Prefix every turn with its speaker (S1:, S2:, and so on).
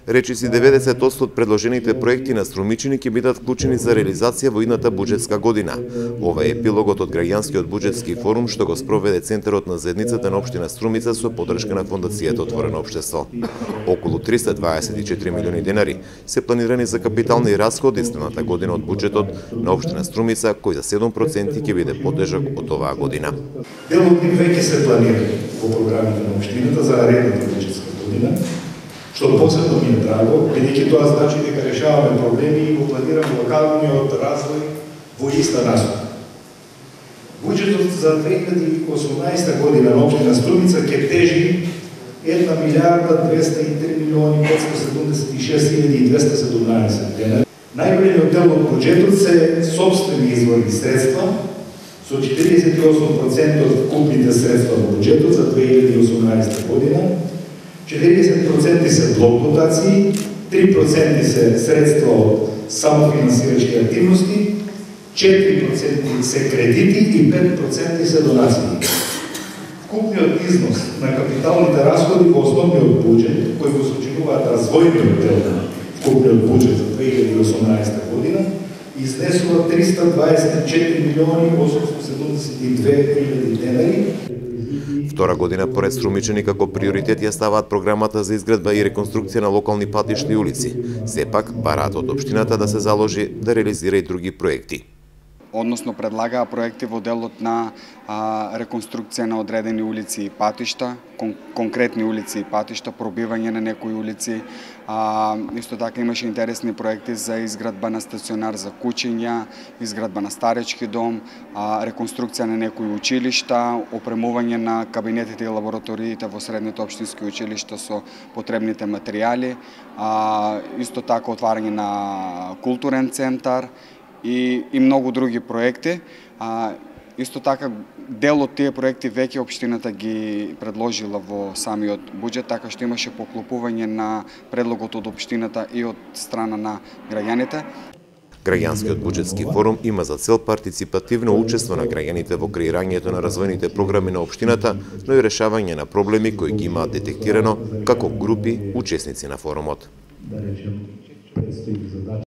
S1: Речиси 90% од предложените проекти на Струмичини ќе бидат вклучени за реализација во идната буџетска година. Ова е епилогот од граѓанскиот буџетски форум што го спроведе Центарот на заедницата на општина Струмица со поддршка на Фондацијата Отворено општество. Околу 324 милиони денари се планирани за капитални расходи следната година од буџетот на општина Струмица, кој за 7% ќе биде потежок од оваа година.
S2: Дел од нив веќе се планира во програмите на општината за наредната буџетска година, што посебно ми е драго, бидејќи тоа значи дека решаваме проблеми и го планираме локалниот развој во иста насока. Буџетот за 2018 година на општина Струмица ќе тежи 1 милиарда 203 милиони 576.217 денари. Најголемиот дел од буџетот се сопствени изворни средства, со 48% од купните средства во буџетот за 2018 година, 40% се блок дотации, 3% се средства од самофинансирачки активности, 4% се кредити и 5% се донации. Вкупниот износ на капиталните расходи во основниот буџет, кој го сочинуваат развојниот дел на вкупниот буџет за 2018 година, изнесува 324 милиони 872 хиляди денари.
S1: Втора година поред Струмичани како приоритет ја ставаат програмата за изградба и реконструкција на локални патишни улици. Сепак, бараат од општината да се заложи да реализира и други проекти.
S3: Односно предлагаа проекти во делот на реконструкција на одредени улици и патишта, конкретни улици и патишта, пробивање на некои улици. Исто така имаше интересни проекти за изградба на стационар за кучиња, изградба на старечки дом, реконструкција на некои училишта, опремување на кабинетите и лабораториите во средните општински училишта со потребните материјали, исто така отварање на културен центар и многу други проекти. Исто така, дел од тие проекти веќе општината ги предложила во самиот буџет, така што имаше поклопување на предлогот од општината и од страна на граѓаните.
S1: Граѓанскиот буџетски форум има за цел партиципативно учество на граѓаните во креирањето на развојните програми на општината, но и решавање на проблеми кои ги имаат детектирано како групи учесници на форумот.